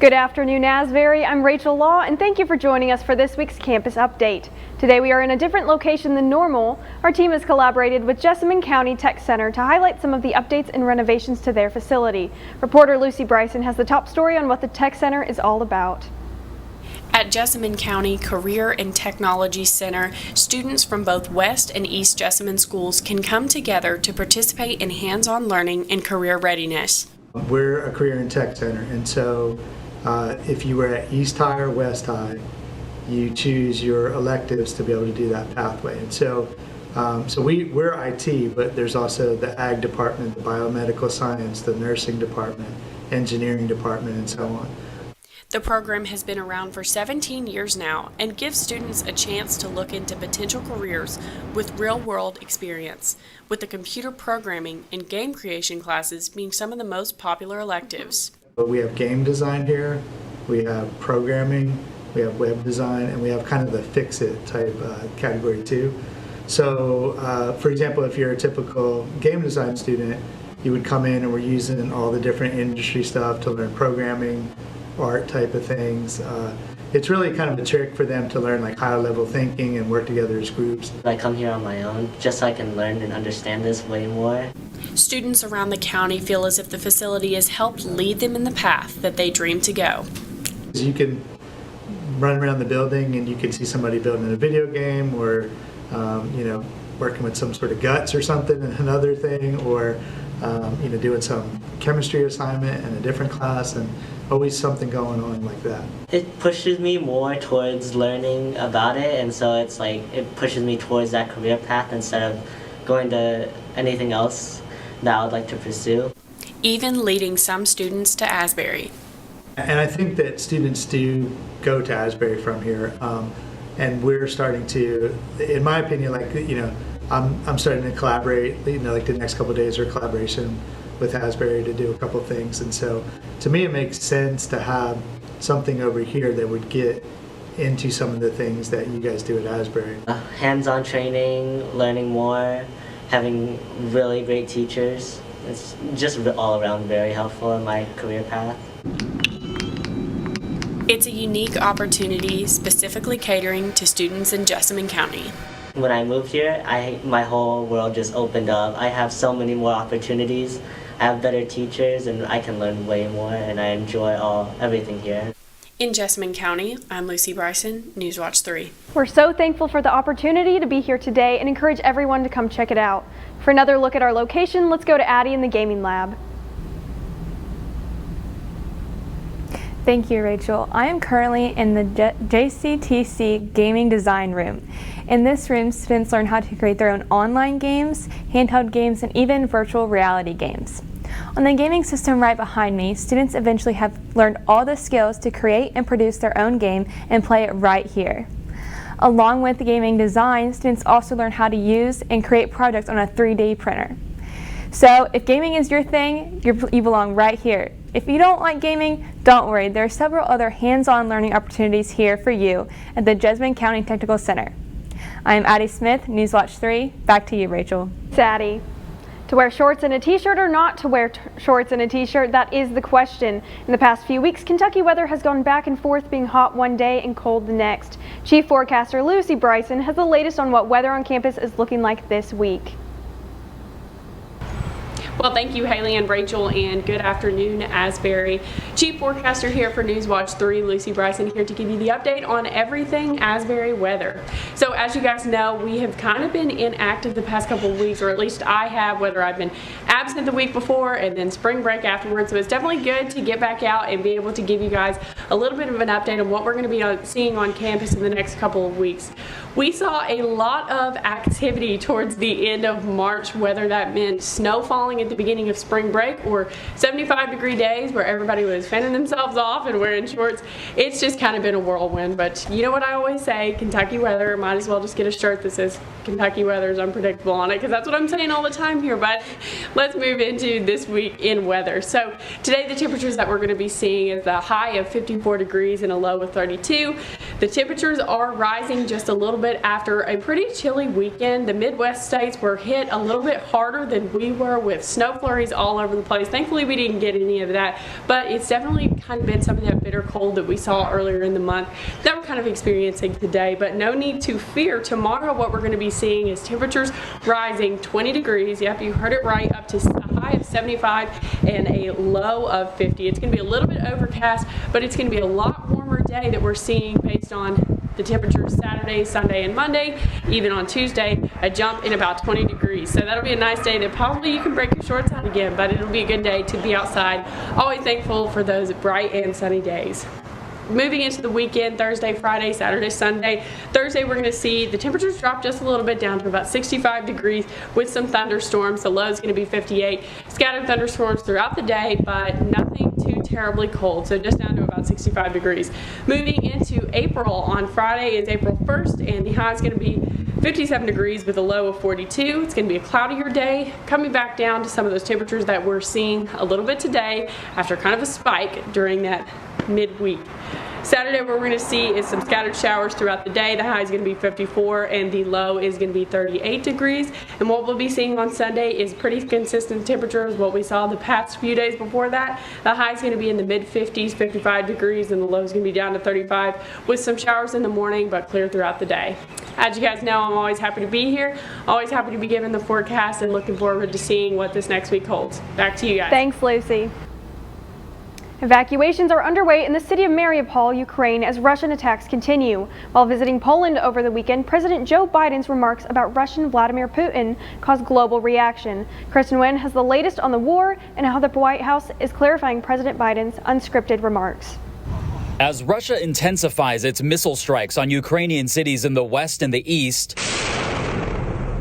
Good afternoon, Asbury. I'm Rachel Law, and thank you for joining us for this week's campus update. Today we are in a different location than normal. Our team has collaborated with Jessamine County Tech Center to highlight some of the updates and renovations to their facility. Reporter Lucy Bryson has the top story on what the Tech Center is all about. At Jessamine County Career and Technology Center, students from both West and East Jessamine schools can come together to participate in hands-on learning and career readiness. We're a career and tech center, and so if you were at East High or West High, you choose your electives to be able to do that pathway. And so, we're IT, but there's also the ag department, the biomedical science, the nursing department, engineering department, and so on. The program has been around for 17 years now and gives students a chance to look into potential careers with real-world experience, with the computer programming and game creation classes being some of the most popular electives. We have game design here, we have programming, we have web design, and we have kind of the fix-it type category too. So, for example, if you're a typical game design student, you would come in and we're using all the different industry stuff to learn programming, art type of things. It's really kind of a trick for them to learn like higher level thinking and work together as groups. I come here on my own just so I can learn and understand this way more. Students around the county feel as if the facility has helped lead them in the path that they dream to go. You can run around the building and you can see somebody building a video game or working with some sort of guts or something in another thing, or doing some chemistry assignment in a different class, and always something going on like that. It pushes me more towards learning about it, and so it's like it pushes me towards that career path instead of going to anything else that I would like to pursue. Even leading some students to Asbury. And I think that students do go to Asbury from here, and we're starting to, in my opinion, I'm starting to collaborate, like the next couple of days are collaboration with Asbury to do a couple of things. And so to me it makes sense to have something over here that would get into some of the things that you guys do at Asbury. Hands-on training, learning more, having really great teachers. It's just all around very helpful in my career path. It's a unique opportunity specifically catering to students in Jessamine County. When I moved here, my whole world just opened up. I have so many more opportunities. I have better teachers and I can learn way more, and I enjoy everything here. In Jessamine County, I'm Lucy Bryson, Newswatch 3. We're so thankful for the opportunity to be here today and encourage everyone to come check it out. For another look at our location, let's go to Addie in the gaming lab. Thank you, Rachel. I am currently in the JCTC Gaming Design Room. In this room, students learn how to create their own online games, handheld games, and even virtual reality games. On the gaming system right behind me, students eventually have learned all the skills to create and produce their own game and play it right here. Along with the gaming design, students also learn how to use and create projects on a 3D printer. So if gaming is your thing, you belong right here. If you don't like gaming, don't worry. There are several other hands-on learning opportunities here for you at the Jessamine County Technical Center. I am Addie Smith, Newswatch 3. Back to you, Rachel. It's Addie. To wear shorts and a t-shirt or not to wear shorts and a t-shirt, that is the question. In the past few weeks, Kentucky weather has gone back and forth, being hot one day and cold the next. Chief Forecaster Lucy Bryson has the latest on what weather on campus is looking like this week. Well, thank you, Haley and Rachel, and good afternoon, Asbury. Chief Forecaster here for Newswatch 3, Lucy Bryson, here to give you the update on everything Asbury weather. So as you guys know, we have kind of been inactive the past couple of weeks, or at least I have, whether I've been absent the week before and then spring break afterwards. So it's definitely good to get back out and be able to give you guys a little bit of an update on what we're going to be seeing on campus in the next couple of weeks. We saw a lot of activity towards the end of March, whether that meant snow falling at the beginning of spring break or 75-degree days where everybody was fanning themselves off and wearing shorts. It's just kind of been a whirlwind, but you know what I always say, Kentucky weather, might as well just get a shirt that says Kentucky weather is unpredictable on it, because that's what I'm saying all the time here. But let's move into this week in weather. So today the temperatures that we're going to be seeing is a high of 54 degrees and a low of 32. The temperatures are rising just a little bit after a pretty chilly weekend. The Midwest states were hit a little bit harder than we were with snow flurries all over the place. Thankfully, we didn't get any of that, but it's definitely kind of been some of that bitter cold that we saw earlier in the month that we're kind of experiencing today, but no need to fear. Tomorrow, what we're going to be seeing is temperatures rising 20 degrees. Yep, you heard it right, up to a high of 75 and a low of 50. It's going to be a little bit overcast, but it's going to be a lot warmer day that we're seeing based on the temperatures Saturday, Sunday, and Monday. Even on Tuesday, a jump in about 20 degrees. So that'll be a nice day that probably you can break your shorts out again, but it'll be a good day to be outside. Always thankful for those bright and sunny days. Moving into the weekend, Thursday, Friday, Saturday, Sunday. Thursday, we're going to see the temperatures drop just a little bit down to about 65 degrees with some thunderstorms. The low is going to be 58. Scattered thunderstorms throughout the day, but nothing too terribly cold. So just down to about 65 degrees. Moving into April, on Friday is April 1st, and the high is going to be 57 degrees with a low of 42. It's going to be a cloudier day, coming back down to some of those temperatures that we're seeing a little bit today after kind of a spike during that midweek. Saturday, what we're going to see is some scattered showers throughout the day. The high is going to be 54 and the low is going to be 38 degrees. And what we'll be seeing on Sunday is pretty consistent temperatures, what we saw the past few days before that. The high is going to be in the mid 50s, 55 degrees, and the low is going to be down to 35 with some showers in the morning, but clear throughout the day. As you guys know, I'm always happy to be here, always happy to be given the forecast, and looking forward to seeing what this next week holds. Back to you guys. Thanks, Lucy. Evacuations are underway in the city of Mariupol, Ukraine, as Russian attacks continue. While visiting Poland over the weekend, President Joe Biden's remarks about Russian Vladimir Putin caused global reaction. Kristen Nguyen has the latest on the war and how the White House is clarifying President Biden's unscripted remarks. As Russia intensifies its missile strikes on Ukrainian cities in the west and the east,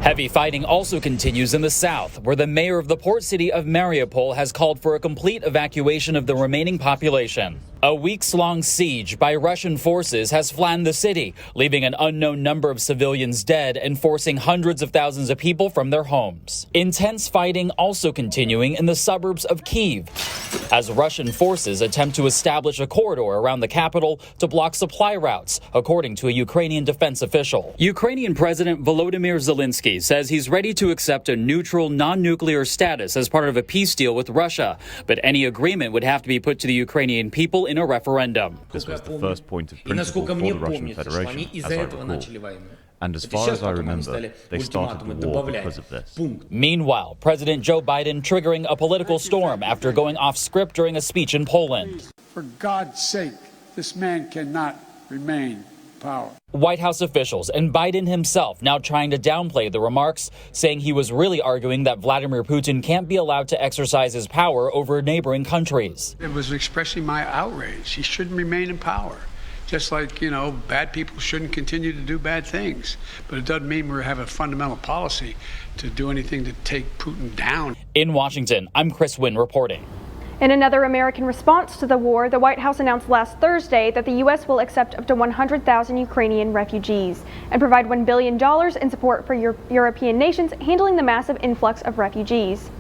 heavy fighting also continues in the south, where the mayor of the port city of Mariupol has called for a complete evacuation of the remaining population. A weeks-long siege by Russian forces has flattened the city, leaving an unknown number of civilians dead and forcing hundreds of thousands of people from their homes. Intense fighting also continuing in the suburbs of Kyiv, as Russian forces attempt to establish a corridor around the capital to block supply routes, according to a Ukrainian defense official. Ukrainian President Volodymyr Zelensky says he's ready to accept a neutral, non-nuclear status as part of a peace deal with Russia, but any agreement would have to be put to the Ukrainian people in a referendum. This was the first point of principle for the Russian Federation, as I recall. And as far as I remember, they started the war because of this. Meanwhile, President Joe Biden triggering a political storm after going off script during a speech in Poland. For God's sake, this man cannot remain in power. White House officials and Biden himself now trying to downplay the remarks, saying he was really arguing that Vladimir Putin can't be allowed to exercise his power over neighboring countries. It was expressing my outrage. He shouldn't remain in power. Just like, bad people shouldn't continue to do bad things. But it doesn't mean we have a fundamental policy to do anything to take Putin down. In Washington, I'm Chris Nguyen reporting. In another American response to the war, the White House announced last Thursday that the U.S. will accept up to 100,000 Ukrainian refugees and provide $1 billion in support for European nations handling the massive influx of refugees.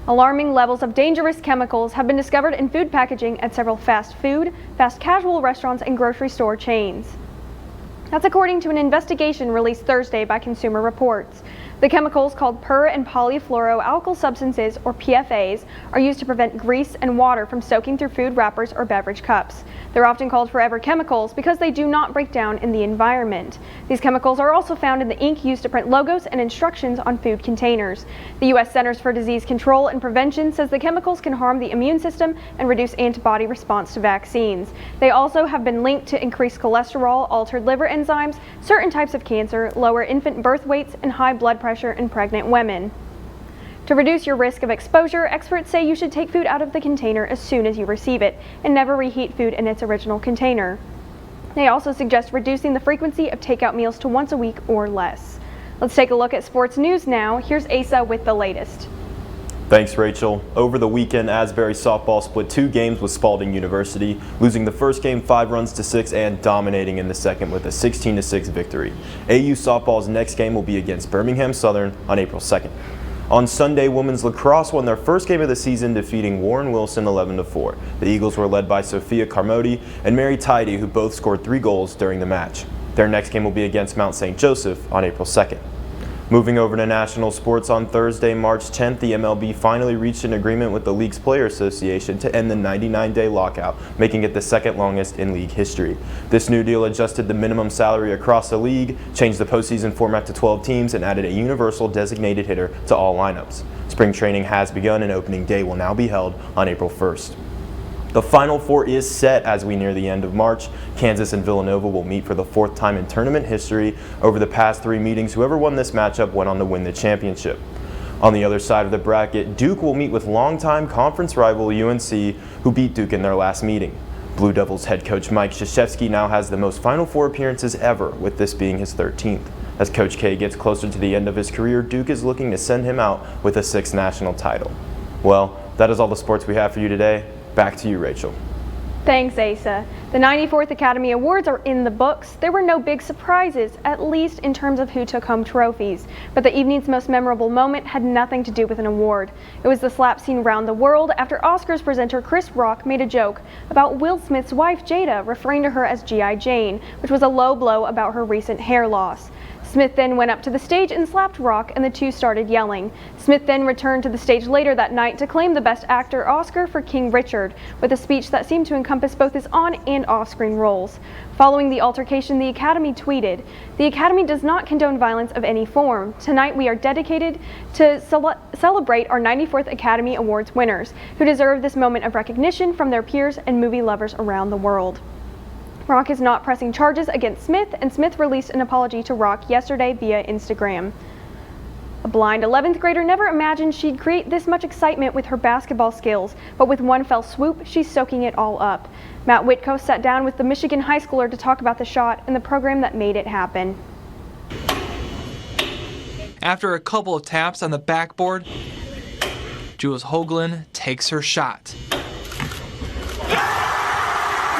Alarming levels of dangerous chemicals have been discovered in food packaging at several fast food, fast casual restaurants, and grocery store chains. That's according to an investigation released Thursday by Consumer Reports. The chemicals, called per- and polyfluoroalkyl substances, or PFAs, are used to prevent grease and water from soaking through food wrappers or beverage cups. They're often called forever chemicals because they do not break down in the environment. These chemicals are also found in the ink used to print logos and instructions on food containers. The U.S. Centers for Disease Control and Prevention says the chemicals can harm the immune system and reduce antibody response to vaccines. They also have been linked to increased cholesterol, altered liver enzymes, certain types of cancer, lower infant birth weights, and high blood pressure in pregnant women. To reduce your risk of exposure, experts say you should take food out of the container as soon as you receive it and never reheat food in its original container. They also suggest reducing the frequency of takeout meals to once a week or less. Let's take a look at sports news now. Here's Asa with the latest. Thanks, Rachel. Over the weekend, Asbury softball split 2 games with Spalding University, losing the first game 5-6 and dominating in the second with a 16-6 victory. AU softball's next game will be against Birmingham Southern on April 2nd. On Sunday, women's lacrosse won their first game of the season, defeating Warren Wilson 11-4. The Eagles were led by Sophia Carmody and Mary Tidy, who both scored 3 goals during the match. Their next game will be against Mount St. Joseph on April 2nd. Moving over to national sports on Thursday, March 10th, the MLB finally reached an agreement with the league's Player Association to end the 99-day lockout, making it the second longest in league history. This new deal adjusted the minimum salary across the league, changed the postseason format to 12 teams, and added a universal designated hitter to all lineups. Spring training has begun and opening day will now be held on April 1st. The Final Four is set as we near the end of March. Kansas and Villanova will meet for the fourth time in tournament history. Over the past 3 meetings, whoever won this matchup went on to win the championship. On the other side of the bracket, Duke will meet with longtime conference rival UNC, who beat Duke in their last meeting. Blue Devils head coach Mike Krzyzewski now has the most Final Four appearances ever, with this being his 13th. As Coach K gets closer to the end of his career, Duke is looking to send him out with a 6th national title. Well, that is all the sports we have for you today. Back to you, Rachel. Thanks, Asa. The 94th Academy Awards are in the books. There were no big surprises, at least in terms of who took home trophies. But the evening's most memorable moment had nothing to do with an award. It was the slap seen around the world after Oscars presenter Chris Rock made a joke about Will Smith's wife Jada, referring to her as G.I. Jane, which was a low blow about her recent hair loss. Smith then went up to the stage and slapped Rock, and the two started yelling. Smith then returned to the stage later that night to claim the Best Actor Oscar for King Richard, with a speech that seemed to encompass both his on- and off-screen roles. Following the altercation, the Academy tweeted, "The Academy does not condone violence of any form. Tonight we are dedicated to celebrate our 94th Academy Awards winners, who deserve this moment of recognition from their peers and movie lovers around the world." Rock is not pressing charges against Smith, and Smith released an apology to Rock yesterday via Instagram. A blind 11th grader never imagined she'd create this much excitement with her basketball skills, but with one fell swoop, she's soaking it all up. Matt Whitko sat down with the Michigan high schooler to talk about the shot and the program that made it happen. After a couple of taps on the backboard, Jules Hoagland takes her shot.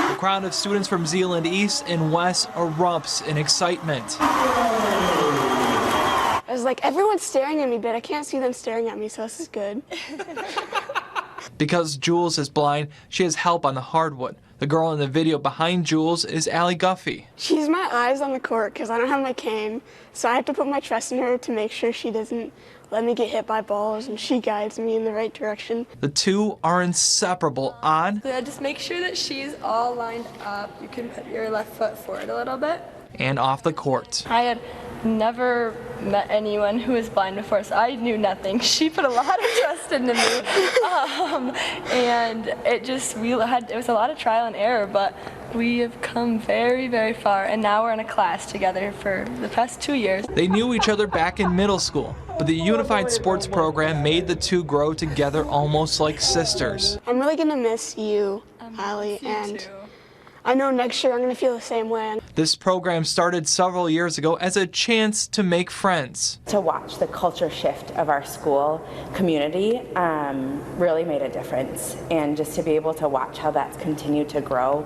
A crowd of students from Zeeland East and West erupts in excitement. I was like, everyone's staring at me, but I can't see them staring at me, so this is good. Because Jules is blind, she has help on the hardwood. The girl in the video behind Jules is Allie Guffey. She's my eyes on the court because I don't have my cane, so I have to put my trust in her to make sure she doesn't let me get hit by balls, and she guides me in the right direction. The two are inseparable on just make sure that she's all lined up. You can put your left foot forward a little bit. and off the court. I had never met anyone who was blind before, so I knew nothing. She put a lot of trust into me, and it was a lot of trial and error, but we have come very, very far, and now we're in a class together for the past 2 years. They knew each other back in middle school, but the Unified Sports Program made the two grow together almost like sisters. I'm really gonna miss you, Allie, and I know next year I'm gonna feel the same way. This program started several years ago as a chance to make friends. To watch the culture shift of our school community really made a difference, and just to be able to watch how that's continued to grow,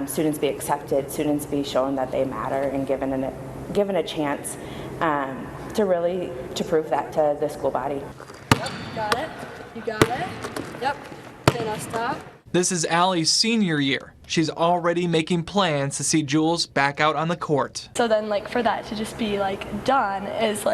students be accepted, students be shown that they matter, and given a chance to prove that to the school body. Yep, got it. You got it. Yep. Okay, now stop. This is Allie's senior year. She's already making plans to see Jules back out on the court. So then, for that to just be done is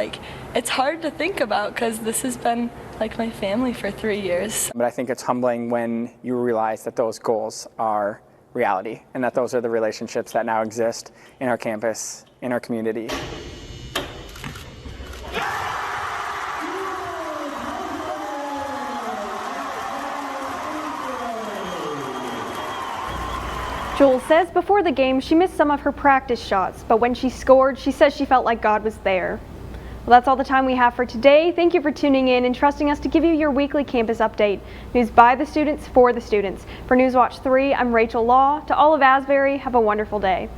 it's hard to think about, because this has been my family for 3 years. But I think it's humbling when you realize that those goals are reality, and that those are the relationships that now exist in our campus, in our community. Jules says before the game she missed some of her practice shots, but when she scored, she says she felt like God was there. Well, that's all the time we have for today. Thank you for tuning in and trusting us to give you your weekly campus update. News by the students, for the students. For Newswatch 3, I'm Rachel Law. To all of Asbury, have a wonderful day.